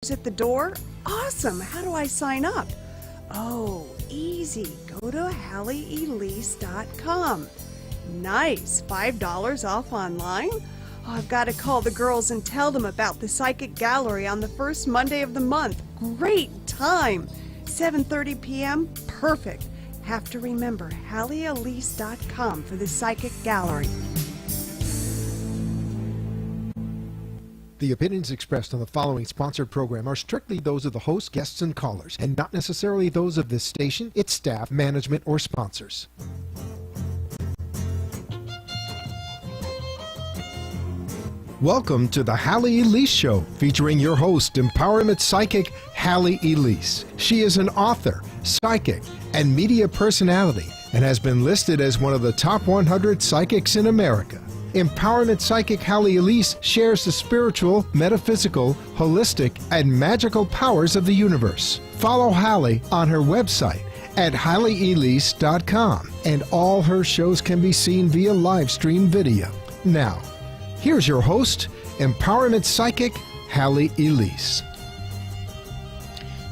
starts at the door? Awesome! How do I sign up? Oh, easy. Go to HalleyElise.com. Nice. $5 off online? Oh, I've got to call the girls and tell them about the Psychic Gallery on the first Monday of the month. Great time! 7:30 p.m.? Perfect. Have to remember HalleyElise.com for the Psychic Gallery. The opinions expressed on the following sponsored program are strictly those of the host, guests, and callers, and not necessarily those of this station, its staff, management, or sponsors. Welcome to the Halley Elise Show, featuring your host, empowerment psychic Halley Elise. She is an author, psychic, and media personality, and has been listed as one of the top 100 psychics in America. Empowerment psychic Halley Elise shares the spiritual, metaphysical, holistic, and magical powers of the universe. Follow Halley on her website at HalleyElise.com, and all her shows can be seen via live stream video. Now, here's your host, empowerment psychic Halley Elise.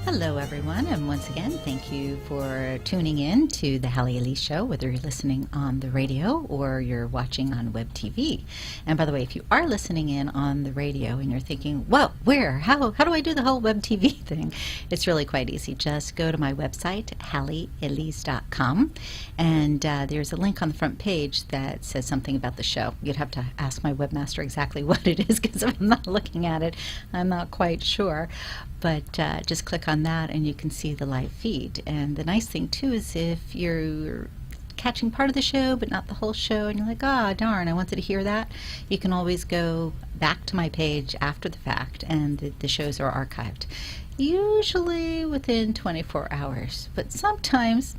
Hello, everyone, and once again, thank you for tuning in to the Halley Elise Show, whether you're listening on the radio or you're watching on web TV. And by the way, if you are listening in on the radio and you're thinking, well, where? How do I do the whole web TV thing? It's really quite easy. Just go to my website, HalleyElise.com, and there's a link on the front page that says something about the show. You'd have to ask my webmaster exactly what it is, because if I'm not looking at it, I'm not quite sure. But just click on that and you can see the live feed. And the nice thing too is if you're catching part of the show but not the whole show and you're like, oh darn, I wanted to hear that, you can always go back to my page after the fact, and the shows are archived. Usually within 24 hours, but sometimes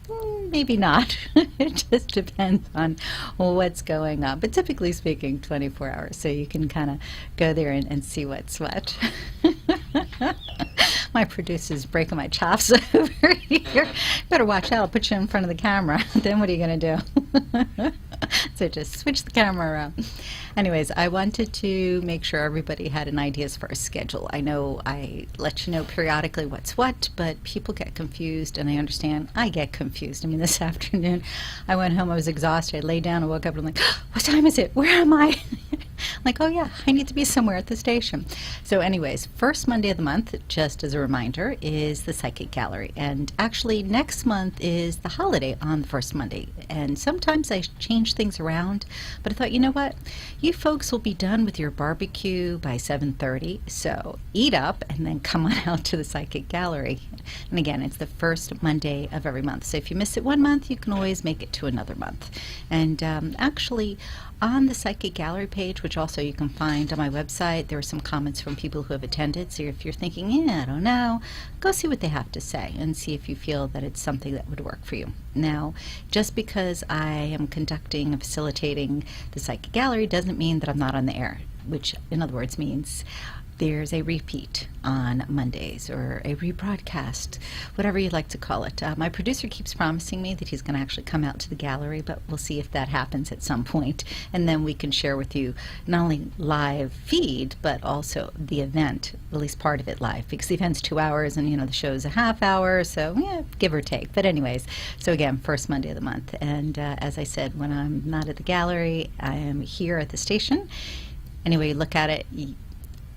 maybe not. It just depends on what's going on. But typically speaking, 24 hours. So you can kind of go there and see what's what. My producer's breaking my chops over here. Better watch out. I'll put you in front of the camera. Then what are you going to do? So just switch the camera around. Anyways, I wanted to make sure everybody had an idea as far as schedule. I know I let you know periodically what's what, but people get confused, and I understand I get confused. I mean, this afternoon I went home, I was exhausted. I lay down and woke up and I'm like, what time is it? Where am I? I'm like, oh yeah, I need to be somewhere at the station. So anyways, first Monday of the month, just as a reminder, is the Psychic Gallery. And actually next month is the holiday on the first Monday. And sometimes I change things around, but I thought, you know what? You folks will be done with your barbecue by 7:30, so eat up and then come on out to the Psychic Gallery. And again, it's the first Monday of every month. So if you miss it one month, you can always make it to another month. And actually, on the Psychic Gallery page, which also you can find on my website, there are some comments from people who have attended. So if you're thinking, yeah, I don't know, go see what they have to say and see if you feel that it's something that would work for you. Now, just because I am conducting and facilitating the Psychic Gallery doesn't mean that I'm not on the air, which in other words means there's a repeat on Mondays or a rebroadcast, whatever you'd like to call it. My producer keeps promising me that he's going to actually come out to the gallery, but we'll see if that happens at some point. And then we can share with you not only live feed, but also the event, at least part of it live, because the event's 2 hours and, the show's a half hour, so yeah, give or take. But anyways, so again, first Monday of the month. And as I said, when I'm not at the gallery, I am here at the station. Anyway, look at it.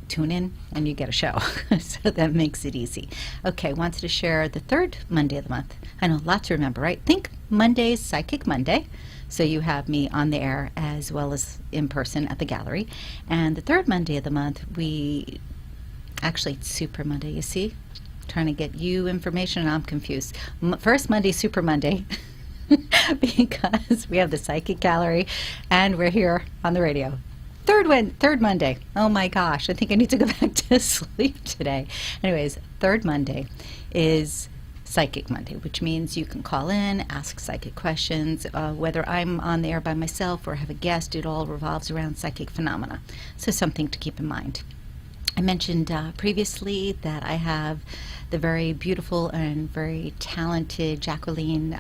Tune in and you get a show. So that makes it easy. Okay, wanted to share the third Monday of the month. I know, lots to remember, right? Think Monday's Psychic Monday. So you have me on the air as well as in person at the gallery. And the third Monday of the month, actually it's Super Monday, you see? Trying to get you information and I'm confused. First Monday, Super Monday. Because we have the Psychic Gallery and we're here on the radio. Third Monday. Oh my gosh, I think I need to go back to sleep today. Anyways, third Monday is Psychic Monday, which means you can call in, ask psychic questions, whether I'm on the air by myself or have a guest, it all revolves around psychic phenomena. So something to keep in mind. I mentioned previously that I have the very beautiful and very talented Jacqueline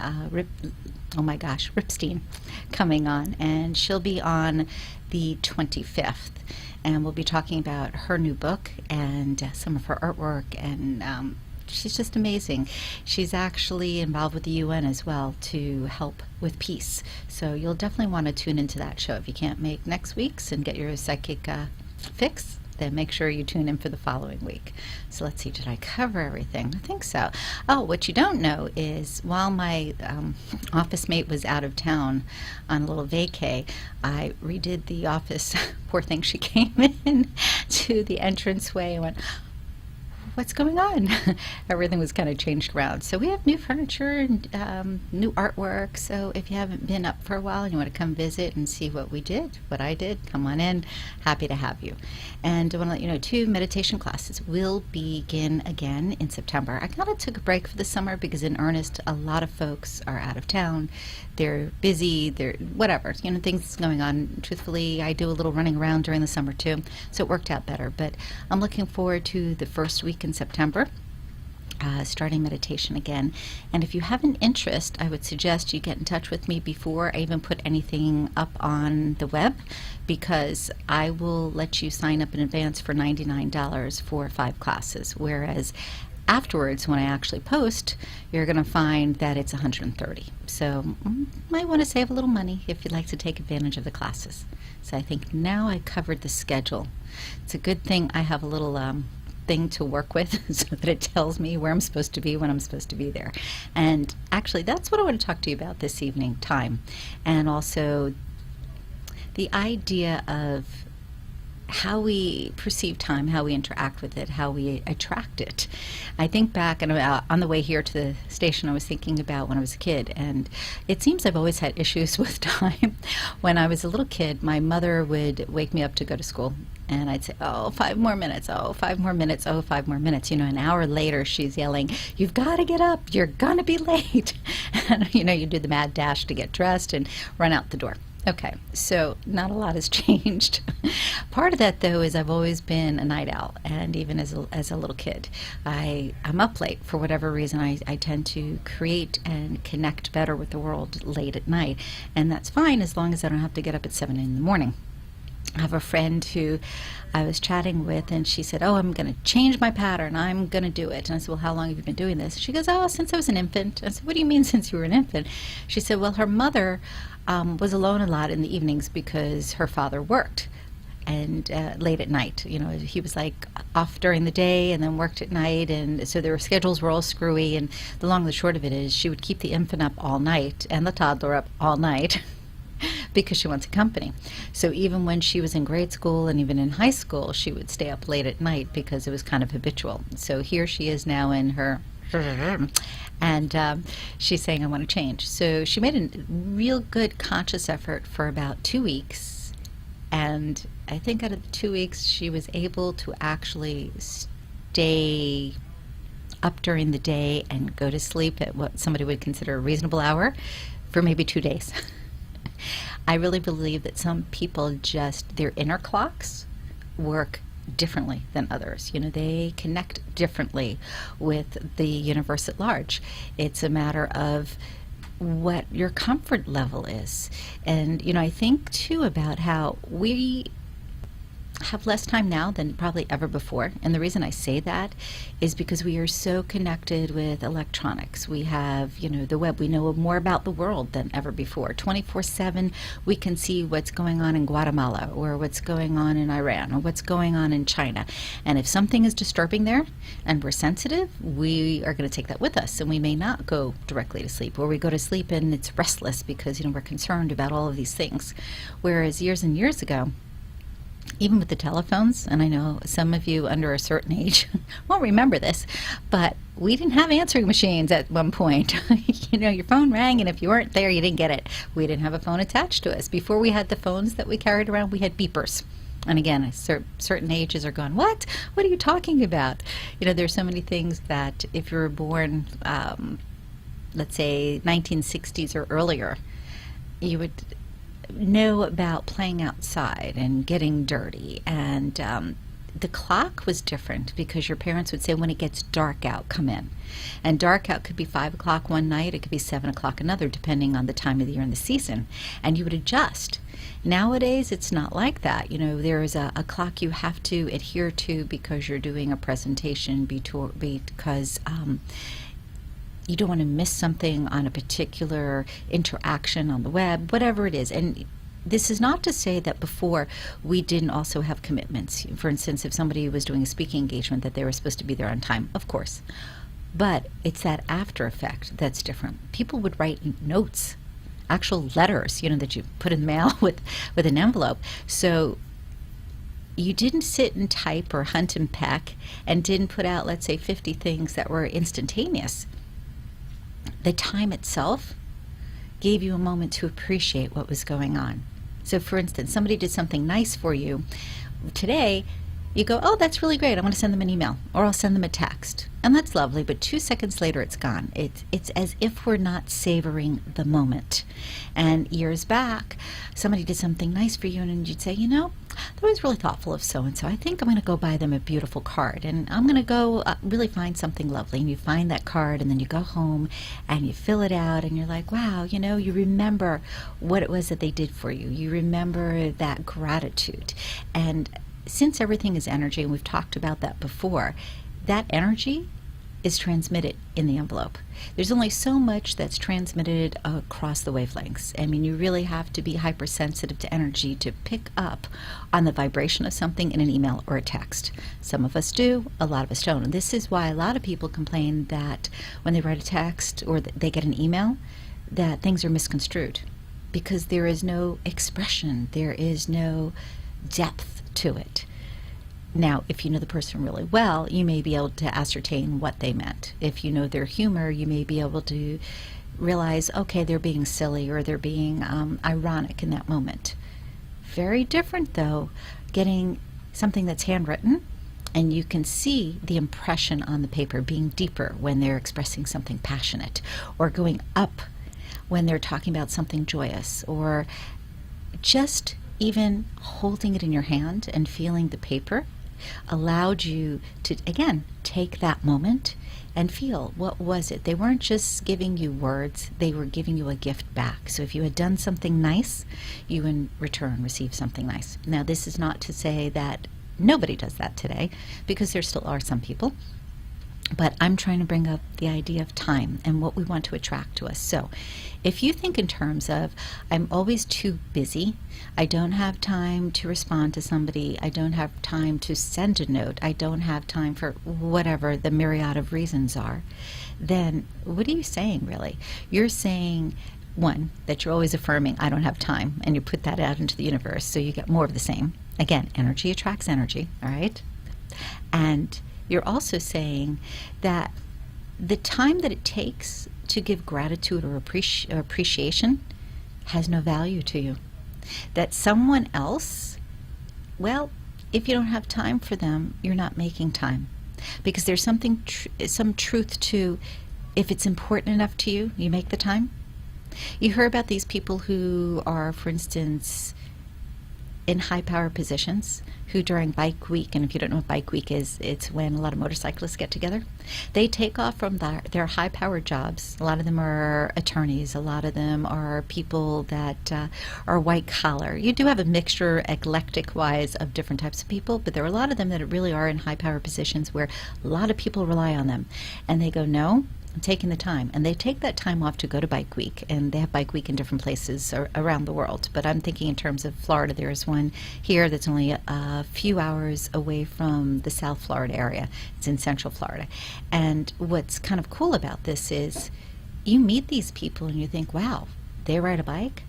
Ripstein coming on, and she'll be on the 25th. and we'll be talking about her new book and some of her artwork, and she's just amazing. She's actually involved with the UN as well to help with peace. So you'll definitely want to tune into that show. If you can't make next week's and get your psychic fix, then make sure you tune in for the following week. So let's see, did I cover everything? I think so. Oh, what you don't know is while my office mate was out of town on a little vacay, I redid the office. Poor thing, she came in to the entranceway and went, what's going on? Everything was kind of changed around. So we have new furniture and new artwork. So if you haven't been up for a while and you want to come visit and see what we did, what I did, come on in. Happy to have you. And I want to let you know, 2 meditation classes will begin again in September. I kind of took a break for the summer because in earnest, a lot of folks are out of town. They're busy, they're whatever, things going on. Truthfully, I do a little running around during the summer too, so it worked out better. But I'm looking forward to the first week in September, starting meditation again. And if you have an interest, I would suggest you get in touch with me before I even put anything up on the web, because I will let you sign up in advance for $99 for 5 classes, whereas afterwards, when I actually post, you're going to find that it's $130. So you might want to save a little money if you'd like to take advantage of the classes. So I think now I covered the schedule. It's a good thing I have a little thing to work with so that it tells me where I'm supposed to be when I'm supposed to be there. And actually, that's what I want to talk to you about this evening, time. And also the idea of how we perceive time, how we interact with it, how we attract it. I think back, and on the way here to the station, I was thinking about when I was a kid, and it seems I've always had issues with time. When I was a little kid, my mother would wake me up to go to school, and I'd say, oh, 5 more minutes, oh, 5 more minutes, oh, 5 more minutes. An hour later, she's yelling, you've got to get up, you're going to be late. And, you do the mad dash to get dressed and run out the door. Okay, so not a lot has changed. Part of that, though, is I've always been a night owl, and even as a little kid, I'm up late for whatever reason. I tend to create and connect better with the world late at night, and that's fine as long as I don't have to get up at 7 in the morning. I have a friend who I was chatting with, and she said, oh, I'm going to change my pattern. I'm going to do it. And I said, well, how long have you been doing this? She goes, oh, since I was an infant. I said, what do you mean since you were an infant? She said, well, her mother was alone a lot in the evenings because her father worked and late at night. He was like off during the day and then worked at night, and so their schedules were all screwy. And the long and the short of it is she would keep the infant up all night and the toddler up all night because she wanted company. So even when she was in grade school and even in high school, she would stay up late at night because it was kind of habitual. So here she is now in her and she's saying, I want to change. So she made a real good conscious effort for about 2 weeks, and I think out of the 2 weeks she was able to actually stay up during the day and go to sleep at what somebody would consider a reasonable hour for maybe 2 days. I really believe that some people their inner clocks work differently than others. They connect differently with the universe at large. It's a matter of what your comfort level is. And, I think too about how we have less time now than probably ever before. And the reason I say that is because we are so connected with electronics. We have, the web. We know more about the world than ever before. 24/7, we can see what's going on in Guatemala, or what's going on in Iran, or what's going on in China. And if something is disturbing there and we're sensitive, we are going to take that with us, and we may not go directly to sleep, or we go to sleep and it's restless because, we're concerned about all of these things. Whereas years and years ago, even with the telephones, and I know some of you under a certain age won't remember this, but we didn't have answering machines at one point. Your phone rang, and if you weren't there, you didn't get it. We didn't have a phone attached to us. Before we had the phones that we carried around, we had beepers. And again, certain ages are going, what? What are you talking about? There's so many things that if you were born, let's say 1960s or earlier, you would know about playing outside and getting dirty and the clock was different because your parents would say, when it gets dark out, come in. And dark out could be 5 o'clock one night, it could be 7 o'clock another, depending on the time of the year and the season. And you would adjust. Nowadays, it's not like that. There is a clock you have to adhere to because you're doing a presentation, because you don't want to miss something on a particular interaction on the web, whatever it is. And this is not to say that before we didn't also have commitments. For instance, if somebody was doing a speaking engagement, that they were supposed to be there on time, of course. But it's that after effect that's different. People would write notes, actual letters, that you put in the mail with an envelope. So you didn't sit and type or hunt and peck and didn't put out, let's say, 50 things that were instantaneous. The time itself gave you a moment to appreciate what was going on. So for instance, somebody did something nice for you. Today, you go, oh, that's really great. I want to send them an email, or I'll send them a text. And that's lovely, but 2 seconds later, it's gone. It's as if we're not savoring the moment. And years back, somebody did something nice for you, and you'd say, that was really thoughtful of so-and-so. I think I'm going to go buy them a beautiful card, and I'm going to go really find something lovely. And you find that card, and then you go home, and you fill it out, and you're like, wow, you remember what it was that they did for you. You remember that gratitude. And since everything is energy, and we've talked about that before, that energy is transmitted in the envelope. There's only so much that's transmitted across the wavelengths. I mean, you really have to be hypersensitive to energy to pick up on the vibration of something in an email or a text. Some of us do, a lot of us don't. And this is why a lot of people complain that when they write a text or they get an email, that things are misconstrued, because there is no expression, there is no depth to it. Now, if you know the person really well, you may be able to ascertain what they meant. If you know their humor, you may be able to realize, okay, they're being silly, or they're being ironic in that moment. Very different, though, getting something that's handwritten, and you can see the impression on the paper being deeper when they're expressing something passionate, or going up when they're talking about something joyous, or just even holding it in your hand and feeling the paper allowed you to, again, take that moment and feel, what was it? They weren't just giving you words, they were giving you a gift back. So if you had done something nice, you in return received something nice. Now, this is not to say that nobody does that today, because there still are some people. But I'm trying to bring up the idea of time and what we want to attract to us. So if you think in terms of, I'm always too busy, I don't have time to respond to somebody, I don't have time to send a note, I don't have time for whatever the myriad of reasons are, then what are you saying, really? You're saying, one, that you're always affirming, I don't have time, and you put that out into the universe, so you get more of the same. Again, energy attracts energy, all right? And you're also saying that the time that it takes to give gratitude or appreciation has no value to you. That someone else, well, if you don't have time for them, you're not making time. Because there's something, some truth to, if it's important enough to you, you make the time. You hear about these people who are, for instance, in high power positions, who during bike week, and if you don't know what bike week is, it's when a lot of motorcyclists get together, they take off from their high powered jobs. A lot of them are attorneys, a lot of them are people that are white collar. You do have a mixture, eclectic wise, of different types of people, but there are a lot of them that really are in high power positions where a lot of people rely on them. And they go, no, I'm taking the time. And they take that time off to go to Bike Week, and they have Bike Week in different places around the world. But I'm thinking in terms of Florida, there is one here that's only a few hours away from the South Florida area. It's in Central Florida. And what's kind of cool about this is you meet these people and you think, wow, they ride a bike?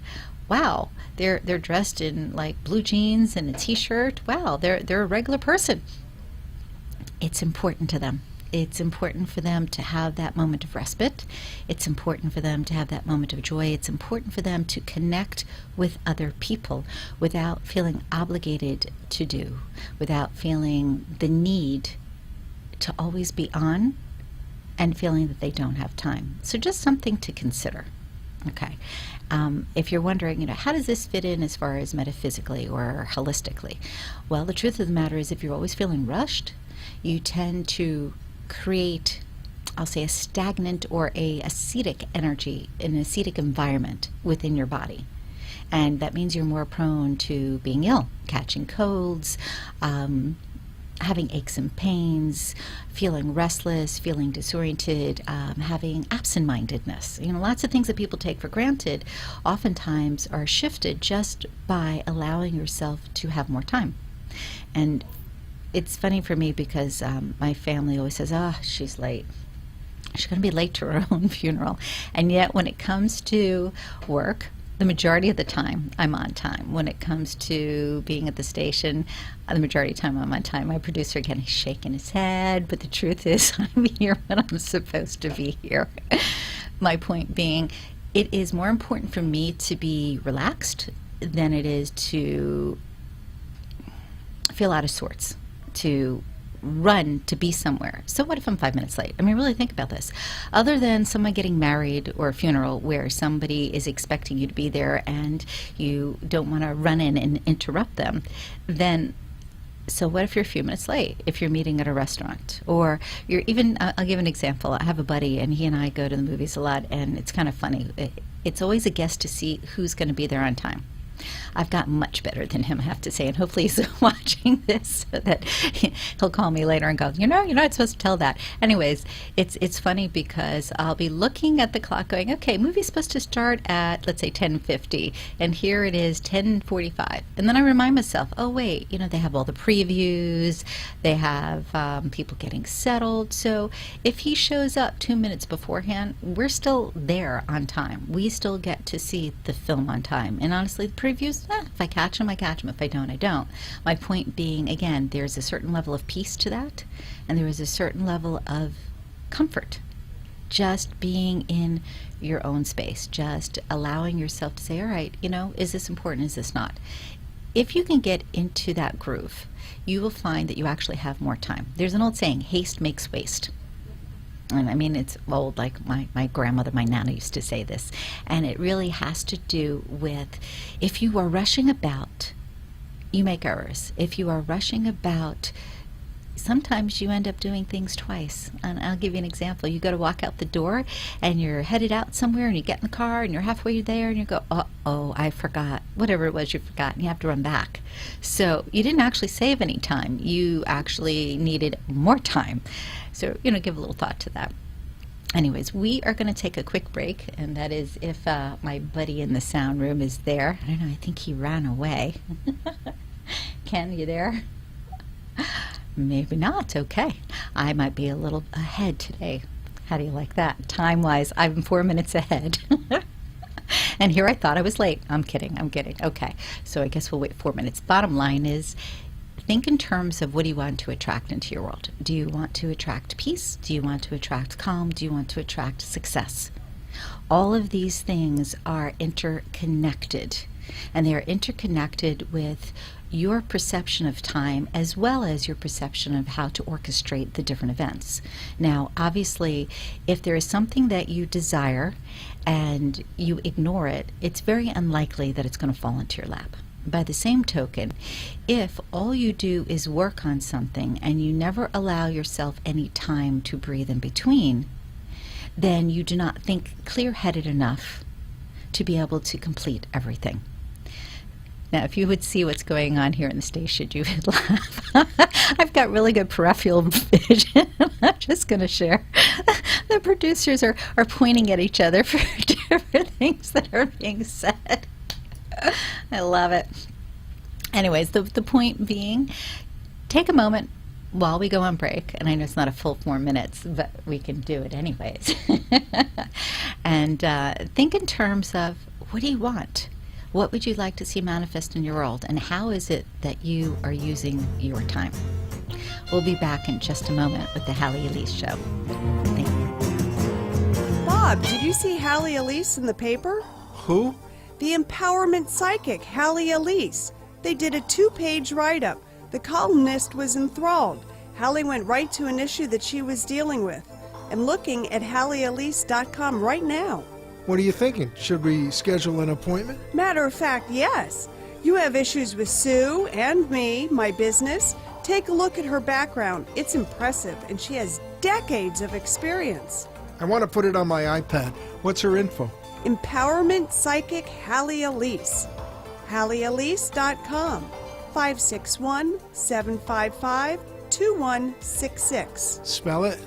Wow, they're dressed in like blue jeans and a t-shirt. Wow, they're a regular person. It's important to them. It's important for them to have that moment of respite. It's important for them to have that moment of joy. It's important for them to connect with other people without feeling obligated to do, without feeling the need to always be on and feeling that they don't have time. So just something to consider. Okay. If you're wondering, how does this fit in as far as metaphysically or holistically? Well, the truth of the matter is if you're always feeling rushed, you tend to create, I'll say, a stagnant or a ascetic energy, an ascetic environment within your body. And that means you're more prone to being ill, catching colds, having aches and pains, feeling restless, feeling disoriented, having absent-mindedness. Lots of things that people take for granted oftentimes are shifted just by allowing yourself to have more time. And it's funny for me because my family always says, she's late. She's going to be late to her own funeral. And yet when it comes to work, the majority of the time, I'm on time. When it comes to being at the station, the majority of the time, I'm on time. My producer, again, he's shaking his head, but the truth is I'm here when I'm supposed to be here. My point being, it is more important for me to be relaxed than it is to feel out of sorts, to run to be somewhere. So what if I'm 5 minutes late? Really think about this. Other than someone getting married or a funeral where somebody is expecting you to be there and you don't want to run in and interrupt them, then so what if you're a few minutes late? If you're meeting at a restaurant, or you're even, I'll give an example. I have a buddy and he and I go to the movies a lot, and it's kind of funny. It's always a guess to see who's going to be there on time. I've gotten much better than him, I have to say, and hopefully he's watching this so that he'll call me later and go, you're not supposed to tell that. Anyways, it's funny because I'll be looking at the clock going, okay, movie's supposed to start at, let's say, 10:50, and here it is 10:45. And then I remind myself, oh, wait, they have all the previews, they have people getting settled. So if he shows up 2 minutes beforehand, we're still there on time. We still get to see the film on time. And honestly, the previews, if I catch them, I catch them. If I don't, I don't. My point being, again, there's a certain level of peace to that, and there is a certain level of comfort just being in your own space, just allowing yourself to say, all right, is this important, is this not? If you can get into that groove, you will find that you actually have more time. There's an old saying, haste makes waste. And it's old, like my grandmother, my nana used to say this. And it really has to do with, if you are rushing about, you make errors. If you are rushing about, sometimes you end up doing things twice. And I'll give you an example. You go to walk out the door and you're headed out somewhere and you get in the car and you're halfway there and you go, oh, I forgot. Whatever it was you forgot, and you have to run back. So you didn't actually save any time. You actually needed more time. So, give a little thought to that. Anyways, we are going to take a quick break, and that is if my buddy in the sound room is there. I don't know, I think he ran away. Ken, you there? Maybe not. Okay. I might be a little ahead today. How do you like that? Time-wise, I'm 4 minutes ahead. And here I thought I was late. I'm kidding. Okay. So I guess we'll wait 4 minutes. Bottom line is, think in terms of what do you want to attract into your world. Do you want to attract peace? Do you want to attract calm? Do you want to attract success? All of these things are interconnected, and they are interconnected with your perception of time as well as your perception of how to orchestrate the different events. Now, obviously, if there is something that you desire and you ignore it, it's very unlikely that it's going to fall into your lap. By the same token, if all you do is work on something and you never allow yourself any time to breathe in between, then you do not think clear-headed enough to be able to complete everything. Now, if you would see what's going on here in the station, you would laugh. I've got really good peripheral vision. I'm just going to share. The producers are pointing at each other for different things that are being said. I love it. Anyways, the point being, take a moment while we go on break, and I know it's not a full 4 minutes, but we can do it anyways. And think in terms of, what do you want? What would you like to see manifest in your world, and how is it that you are using your time? We'll be back in just a moment with the Halley Elise Show. Thank you. Bob, did you see Halley Elise in the paper? Who? The empowerment psychic, Halley Elise. They did a 2-page write-up. The columnist was enthralled. Halley went right to an issue that she was dealing with. I'm looking at HalleyElise.com right now. What are you thinking? Should we schedule an appointment? Matter of fact, yes. You have issues with Sue and me, my business. Take a look at her background. It's impressive, and she has decades of experience. I want to put it on my iPad. What's her info? Empowerment Psychic Halley Elise. HalleyElise.com. 561-755-2166. Spell it.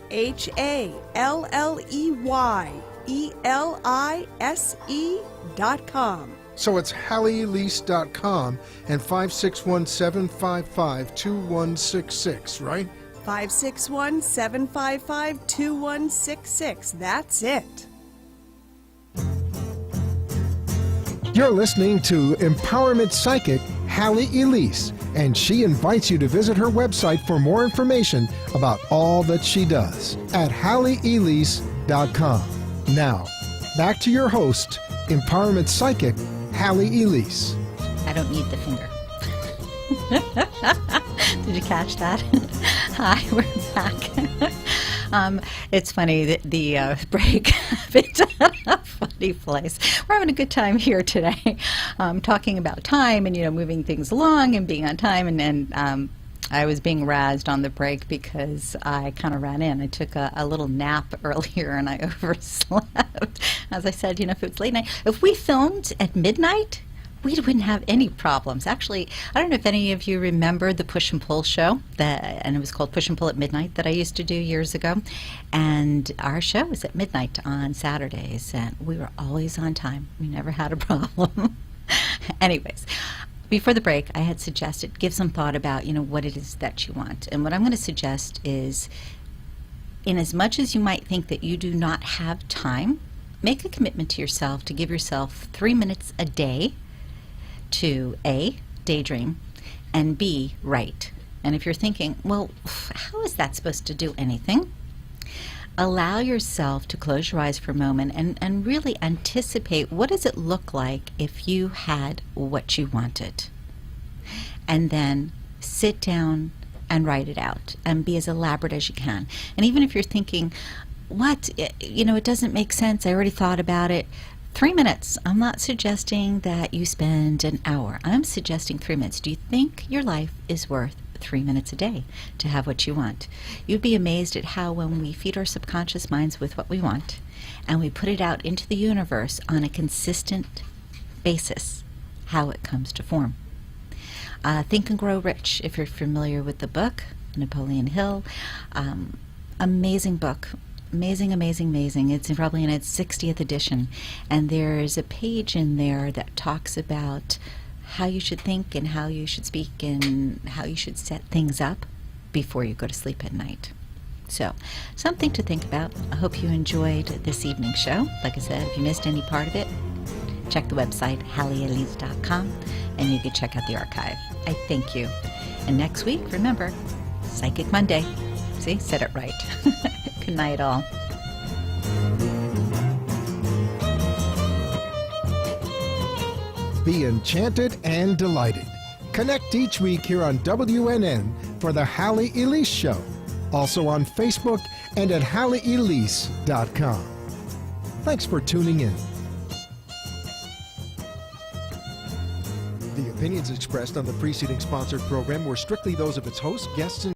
HalleyElise.com. So it's HalleyElise.com and 561-755-2166, right? 561-755-2166. That's it. You're listening to Empowerment Psychic Halley Elise, and she invites you to visit her website for more information about all that she does at HalleyElise.com. Now, back to your host, Empowerment Psychic Halley Elise. I don't need the finger. Did you catch that? Hi, we're back. It's funny that the break happened at a funny place. We're having a good time here today, talking about time and moving things along and being on time. And I was being razzed on the break because I kind of ran in. I took a little nap earlier and I overslept. As I said, if it was late night, if we filmed at midnight, we wouldn't have any problems. Actually, I don't know if any of you remember the Push and Pull show, and it was called Push and Pull at Midnight, that I used to do years ago. And our show was at midnight on Saturdays, and we were always on time. We never had a problem. Anyways, before the break, I had suggested give some thought about, what it is that you want. And what I'm going to suggest is, in as much as you might think that you do not have time, make a commitment to yourself to give yourself 3 minutes a day to A, daydream, and B, write. And if you're thinking, well, how is that supposed to do anything? Allow yourself to close your eyes for a moment and really anticipate what does it look like if you had what you wanted. And then sit down and write it out and be as elaborate as you can. And even if you're thinking, what, it doesn't make sense, I already thought about it, 3 minutes. I'm not suggesting that you spend an hour. I'm suggesting 3 minutes. Do you think your life is worth 3 minutes a day to have what you want? You'd be amazed at how when we feed our subconscious minds with what we want and we put it out into the universe on a consistent basis, how it comes to form. Think and Grow Rich, if you're familiar with the book, Napoleon Hill. Amazing book. Amazing. It's probably in its 60th edition. And there's a page in there that talks about how you should think and how you should speak and how you should set things up before you go to sleep at night. So, something to think about. I hope you enjoyed this evening's show. Like I said, if you missed any part of it, check the website, HalleyElise.com, and you can check out the archive. I thank you. And next week, remember, Psychic Monday. See, said it right. Good night, all. Be enchanted and delighted. Connect each week here on WNN for the Halley Elise Show. Also on Facebook and at HalleyElise.com. Thanks for tuning in. The opinions expressed on the preceding sponsored program were strictly those of its host, guests, and